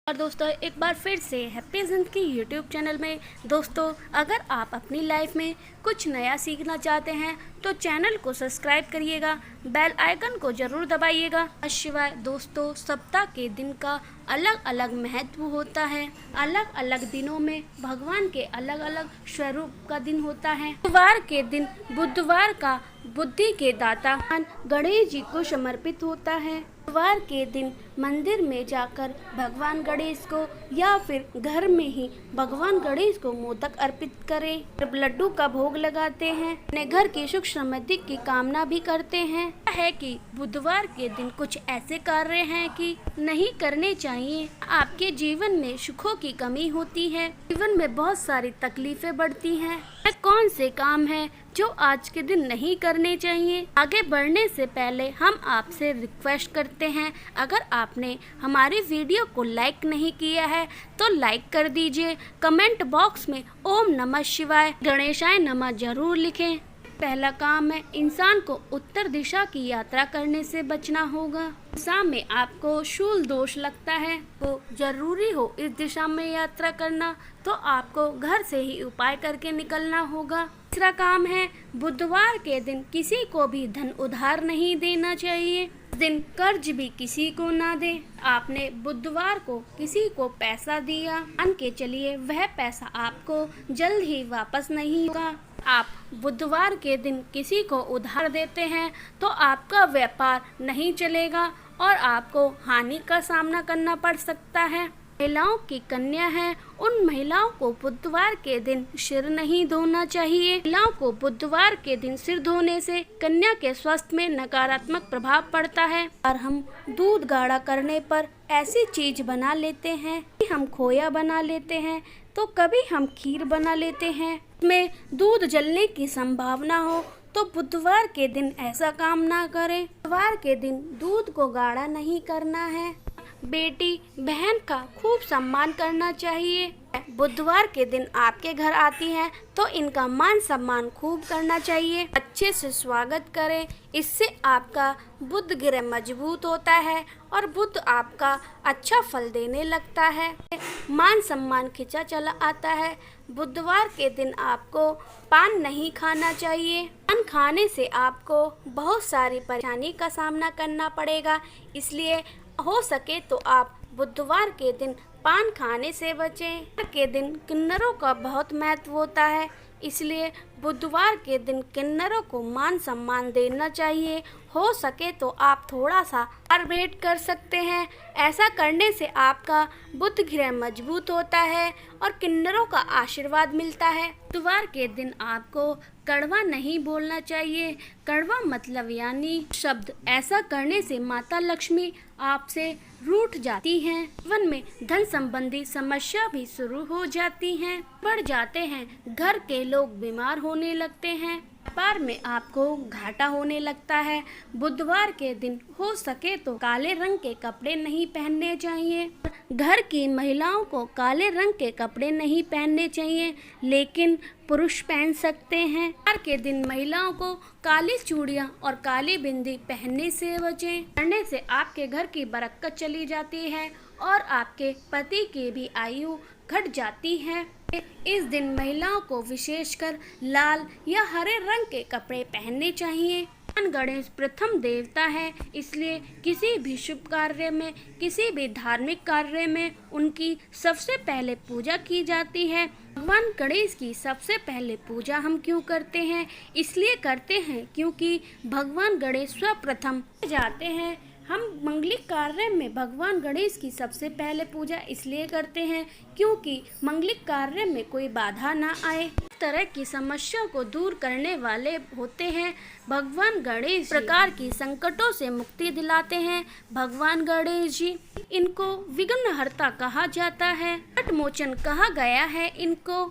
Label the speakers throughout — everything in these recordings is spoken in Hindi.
Speaker 1: और दोस्तों एक बार फिर से हैप्पी ज़िंदगी यूट्यूब चैनल में दोस्तों अगर आप अपनी लाइफ में कुछ नया सीखना चाहते हैं तो चैनल को सब्सक्राइब करिएगा, बेल आइकन को ज़रूर दबाइएगा। शिवाय दोस्तों सप्ताह के दिन का अलग अलग महत्व होता है। अलग अलग दिनों में भगवान के अलग अलग स्वरूप का दिन होता है। बुधवार के दिन बुधवार का बुद्धि के दाता गणेश जी को समर्पित होता है। बुधवार के दिन मंदिर में जाकर भगवान गणेश को या फिर घर में ही भगवान गणेश को मोदक अर्पित करें, लड्डू का भोग लगाते हैं, अपने घर की सुख समृद्धि की कामना भी करते हैं। है कि बुधवार के दिन कुछ ऐसे कार्य हैं कि नहीं करने चाहिए। आपके जीवन में सुखों की कमी होती है, जीवन में बहुत सारी तकलीफें बढ़ती हैं। कौन से काम है जो आज के दिन नहीं करने चाहिए? आगे बढ़ने से पहले हम आपसे रिक्वेस्ट करते हैं, अगर आपने हमारी वीडियो को लाइक नहीं किया है तो लाइक कर दीजिए। कमेंट बॉक्स में ओम नमः शिवाय गणेशाय नमः जरूर लिखें। पहला काम है, इंसान को उत्तर दिशा की यात्रा करने से बचना होगा। दिशा में आपको शूल दोष लगता है तो जरूरी हो इस दिशा में यात्रा करना तो आपको घर से ही उपाय करके निकलना होगा। तीसरा काम है, बुधवार के दिन किसी को भी धन उधार नहीं देना चाहिए। इस दिन कर्ज भी किसी को ना दे। आपने बुधवार को किसी को पैसा दिया, मान के चलिए वह पैसा आपको जल्द ही वापस नहीं होगा। आप बुधवार के दिन किसी को उधार देते हैं तो आपका व्यापार नहीं चलेगा और आपको हानि का सामना करना पड़ सकता है। महिलाओं की कन्या है, उन महिलाओं को बुधवार के दिन सिर नहीं धोना चाहिए। महिलाओं को बुधवार के दिन सिर धोने से कन्या के स्वास्थ्य में नकारात्मक प्रभाव पड़ता है। और हम दूध गाढ़ा करने पर ऐसी चीज बना लेते हैं कि हम खोया बना लेते हैं तो कभी हम खीर बना लेते हैं में दूध जलने की संभावना हो तो बुधवार के दिन ऐसा काम ना करें। बुधवार के दिन दूध को गाढ़ा नहीं करना है। बेटी बहन का खूब सम्मान करना चाहिए। बुधवार के दिन आपके घर आती हैं तो इनका मान सम्मान खूब करना चाहिए। अच्छे से स्वागत करें, इससे आपका बुध ग्रह मजबूत होता है और बुध आपका अच्छा फल देने लगता है। मान सम्मान खिंचा चला आता है। बुधवार के दिन आपको पान नहीं खाना चाहिए। पान खाने से आपको बहुत सारी परेशानी का सामना करना पड़ेगा, इसलिए हो सके तो आप बुधवार के दिन पान खाने से बचें। के दिन किन्नरों का बहुत महत्व होता है, इसलिए बुधवार के दिन किन्नरों को मान सम्मान देना चाहिए। हो सके तो आप थोड़ा सा हार भेंट कर सकते हैं। ऐसा करने से आपका बुध ग्रह मजबूत होता है और किन्नरों का आशीर्वाद मिलता है। बुधवार के दिन आपको कड़वा नहीं बोलना चाहिए। कड़वा मतलब यानी शब्द, ऐसा करने से माता लक्ष्मी आपसे रूठ जाती हैं। जीवन में धन संबंधी समस्या भी शुरू हो जाती हैं, बढ़ जाते हैं। घर के लोग बीमार होने लगते हैं, व्यापार में आपको घाटा होने लगता है। बुधवार के दिन हो सके तो काले रंग के कपड़े नहीं पहनने चाहिए। घर की महिलाओं को काले रंग के कपड़े नहीं पहनने चाहिए, लेकिन पुरुष पहन सकते हैं। बुधवार के दिन महिलाओं को काली चूड़ियां और काली बिंदी पहनने से बचें। पहनने से आपके घर की बरकत चली जाती है और आपके पति की भी आयु घट जाती है। इस दिन महिलाओं को विशेषकर लाल या हरे रंग के कपड़े पहनने चाहिए। भगवान गणेश प्रथम देवता है, इसलिए किसी भी शुभ कार्य में, किसी भी धार्मिक कार्य में उनकी सबसे पहले पूजा की जाती है। भगवान गणेश की सबसे पहले पूजा हम क्यों करते हैं? इसलिए करते हैं क्योंकि भगवान गणेश सर्वप्रथम जाते हैं। हम मंगलिक कार्य में भगवान गणेश की सबसे पहले पूजा इसलिए करते हैं क्योंकि मंगलिक कार्य में कोई बाधा ना आए। इस तरह की समस्या को दूर करने वाले होते हैं भगवान गणेश। प्रकार की संकटों से मुक्ति दिलाते हैं भगवान गणेश जी। इनको विघ्नहर्ता कहा जाता है, संकट मोचन कहा गया है इनको।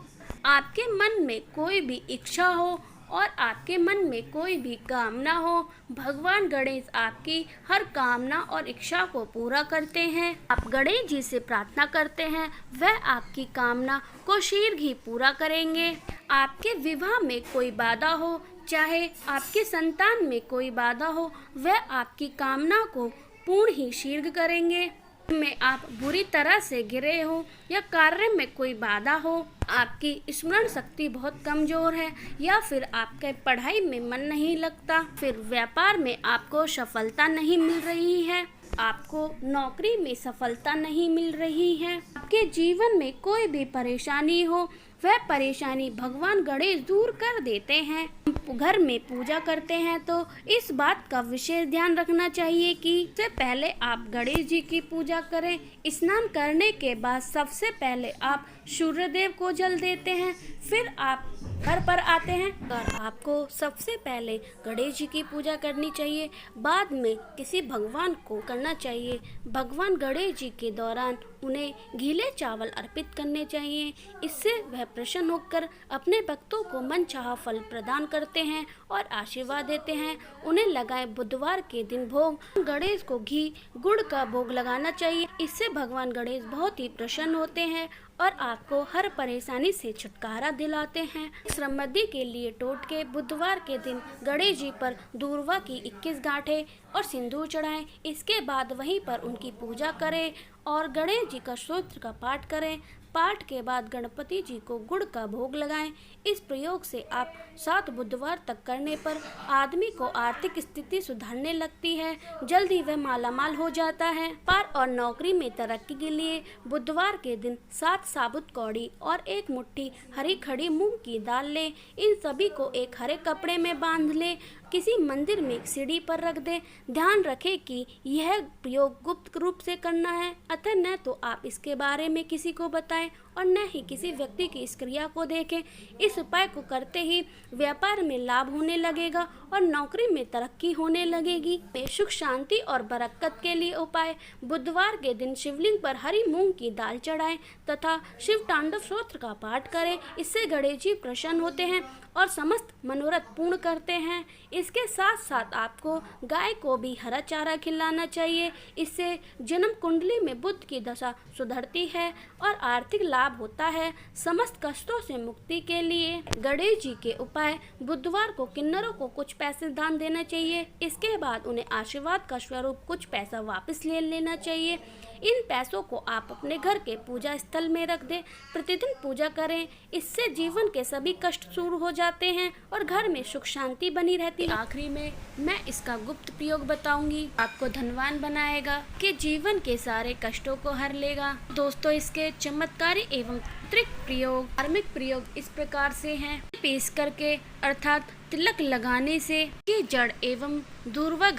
Speaker 1: आपके मन में कोई भी इच्छा हो और आपके मन में कोई भी कामना हो, भगवान गणेश आपकी हर कामना और इच्छा को पूरा करते हैं। आप गणेश जी से प्रार्थना करते हैं, वह आपकी कामना को शीघ्र ही पूरा करेंगे। आपके विवाह में कोई बाधा हो, चाहे आपके संतान में कोई बाधा हो, वह आपकी कामना को पूर्ण ही शीघ्र करेंगे। में आप बुरी तरह से गिरे हो या कार्य में कोई बाधा हो, आपकी स्मरण शक्ति बहुत कमजोर है या फिर आपके पढ़ाई में मन नहीं लगता, फिर व्यापार में आपको सफलता नहीं मिल रही है, आपको नौकरी में सफलता नहीं मिल रही है, आपके जीवन में कोई भी परेशानी हो, वह परेशानी भगवान गणेश दूर कर देते हैं। घर में पूजा करते हैं तो इस बात का विशेष ध्यान रखना चाहिए कि सबसे पहले आप गणेश जी की पूजा करें। स्नान करने के बाद सबसे पहले आप सूर्यदेव को जल देते हैं, फिर आप घर पर आते हैं और आपको सबसे पहले गणेश जी की पूजा करनी चाहिए, बाद में किसी भगवान को करना चाहिए। भगवान गणेश जी के दौरान उन्हें गीले चावल अर्पित करने चाहिए, इससे वह प्रसन्न होकर अपने भक्तों को मनचाहा फल प्रदान करते हैं और आशीर्वाद देते हैं। उन्हें लगाए बुधवार के दिन भोग, गणेश को घी गुड़ का भोग लगाना चाहिए, इससे भगवान गणेश बहुत ही प्रसन्न होते हैं और आपको हर परेशानी से छुटकारा दिलाते हैं। समृद्धि के लिए टोटके बुधवार के दिन गणेश जी पर दूर्वा की 21 गांठें और सिंदूर चढ़ाएं। इसके बाद वहीं पर उनकी पूजा करें और गणेश जी का स्तोत्र का पाठ करें। पाठ के बाद गणपति जी को गुड़ का भोग लगाएं। इस प्रयोग से आप 7 बुधवार तक करने पर आदमी को आर्थिक स्थिति सुधरने लगती है, जल्दी वह मालामाल हो जाता है। व्यापार और नौकरी में तरक्की के लिए बुधवार के दिन 7 साबुत कौड़ी और 1 मुट्ठी हरी खड़ी मूंग की दाल लें। इन सभी को एक हरे कपड़े में बांध लें, किसी मंदिर में सीढ़ी पर रख दें। ध्यान रखें कि यह प्रयोग गुप्त रूप से करना है, अतः न तो आप इसके बारे में किसी को बताएं और न ही किसी व्यक्ति की इस क्रिया को देखें। इस उपाय को करते ही व्यापार में लाभ होने लगेगा और नौकरी में तरक्की होने लगेगी। सुख शांति और बरकत के लिए उपाय: बुधवार के दिन शिवलिंग पर हरी मूंग की दाल चढ़ाएं तथा शिव तांडव स्तोत्र का पाठ करें। इससे गणेश जी प्रसन्न होते हैं और समस्त मनोरथ पूर्ण करते हैं। इसके साथ साथ आपको गाय को भी हरा चारा खिलाना चाहिए, इससे जन्म कुंडली में बुध की दशा सुधरती है और आर्थिक लाभ होता है। समस्त कष्टों से मुक्ति के लिए गणेश जी के उपाय: बुधवार को किन्नरों को कुछ पैसे दान देना चाहिए, इसके बाद उन्हें आशीर्वाद का स्वरूप कुछ पैसा वापस ले लेना चाहिए। इन पैसों को आप अपने घर के पूजा स्थल में रख दें। प्रतिदिन पूजा करें, इससे जीवन के सभी कष्ट दूर हो जाते हैं और घर में सुख शांति बनी रहती है। आखिरी में मैं इसका गुप्त प्रयोग बताऊंगी, आपको धनवान बनाएगा, कि जीवन के सारे कष्टों को हर लेगा। दोस्तों, इसके चमत्कारी एवं प्रयोग धार्मिक प्रयोग इस प्रकार से हैं। पीस करके अर्थात तिलक लगाने से की जड़ एवं दूर्व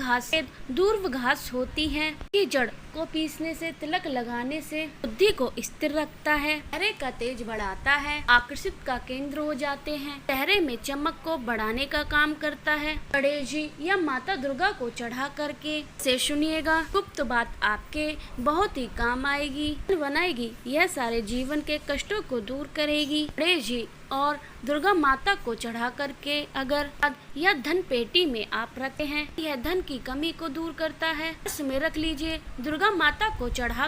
Speaker 1: घास होती है, की जड़ को पीसने से, तिलक लगाने से बुद्धि को स्थिर रखता है, चेहरे का तेज बढ़ाता है, आकर्षित का केंद्र हो जाते हैं, चेहरे में चमक को बढ़ाने का काम करता है। गणेश जी या माता दुर्गा को चढ़ा करके से सुनिएगा, गुप्त बात आपके बहुत ही काम आएगी, बनाएगी, यह सारे जीवन के कष्टों को दूर करेगी। गणेश जी और दुर्गा माता को चढ़ा करके अगर यह धन पेटी में आप रखते हैं, यह धन की कमी को दूर करता है। इसमें रख लीजिए, दुर्गा माता को चढ़ा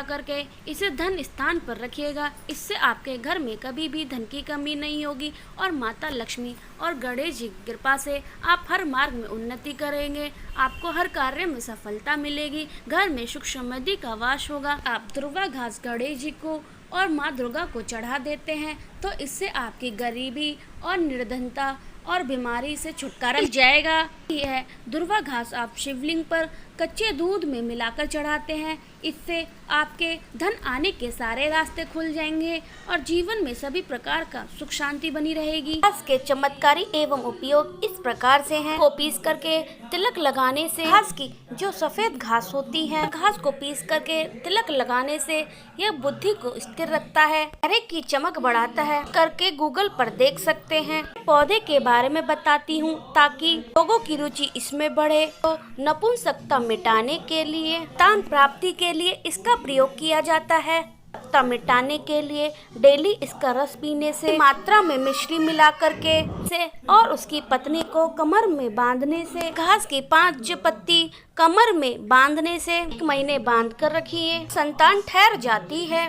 Speaker 1: करके इसे धन स्थान पर रखिएगा, इससे आपके घर में कभी भी धन की कमी नहीं होगी और माता लक्ष्मी और गणेश जी की कृपा से आप हर मार्ग में उन्नति करेंगे, आपको हर कार्य में सफलता मिलेगी, घर में सुख समृद्धि का वास होगा। आप दुर्गा घास गणेश जी को और माँ दुर्गा को चढ़ा देते हैं तो इससे आपकी गरीबी और निर्धनता और बीमारी से छुटकारा मिल जाएगा। यह दुर्वा घास आप शिवलिंग पर कच्चे दूध में मिलाकर चढ़ाते हैं, इससे आपके धन आने के सारे रास्ते खुल जाएंगे और जीवन में सभी प्रकार का सुख शांति बनी रहेगी। घास के चमत्कारी एवं उपयोग इस प्रकार से हैं। को पीस करके तिलक लगाने से घास की जो सफेद घास होती है, घास को पीस करके तिलक लगाने से यह बुद्धि को स्थिर रखता है, चेहरे की चमक बढ़ाता है। करके गूगल पर देख सकते हैं। पौधे के बारे में बताती हूँ ताकि लोगों की रुचि इसमें बढ़े। तो नपुंसकता मिटाने के लिए, तान प्राप्ति के लिए इसका प्रयोग किया जाता है। नपुंसकता मिटाने के लिए डेली इसका रस पीने से, मात्रा में मिश्री मिला करके से और उसकी पत्नी को कमर में बांधने से, घास की 5 पत्ती कमर में बांधने से 1 महीने बांध कर रखिए, संतान ठहर जाती है।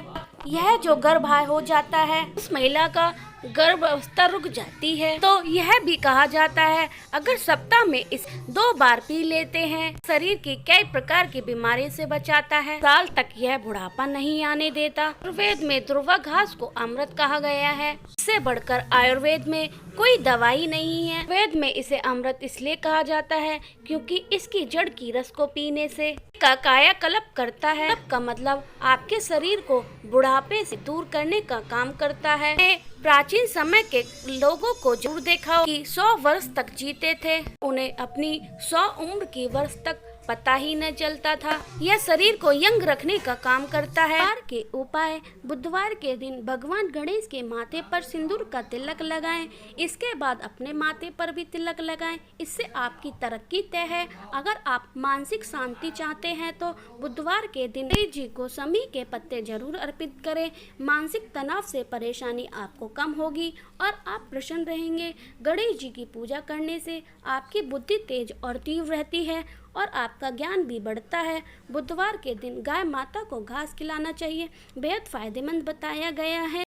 Speaker 1: यह जो गर्भाशय हो जाता है, उस महिला का गर्भ अवस्था रुक जाती है। तो यह भी कहा जाता है अगर सप्ताह में इस 2 बार पी लेते हैं, शरीर की कई प्रकार की बीमारी से बचाता है। साल तक यह बुढ़ापा नहीं आने देता। आयुर्वेद में दुर्वा घास को अमृत कहा गया है। इससे बढ़कर आयुर्वेद में कोई दवाई नहीं है। वेद में इसे अमृत इसलिए कहा जाता है क्योंकि इसकी जड़ की रस को पीने से का कायाकल्प करता है। का मतलब आपके शरीर को बुढ़ापे से दूर करने का काम करता है। प्राचीन समय के लोगों को जरूर देखा हो कि 100 वर्ष तक जीते थे। उन्हें अपनी 100 उम्र की वर्ष तक पता ही न चलता था। यह शरीर को यंग रखने का काम करता है। बुधवार के उपाय: बुधवार के दिन भगवान गणेश के माथे पर सिंदूर का तिलक लगाएं। इसके बाद अपने माथे पर भी तिलक लगाएं। इससे आपकी तरक्की तय है। अगर आप मानसिक शांति चाहते हैं तो बुधवार के दिन गणेश जी को समी के पत्ते जरूर अर्पित करें। मानसिक तनाव से परेशानी आपको कम होगी और आप प्रसन्न रहेंगे। गणेश जी की पूजा करने से आपकी बुद्धि तेज और तीव्र रहती है और आपका ज्ञान भी बढ़ता है। बुधवार के दिन गाय माता को घास खिलाना चाहिए, बेहद फायदेमंद बताया गया है।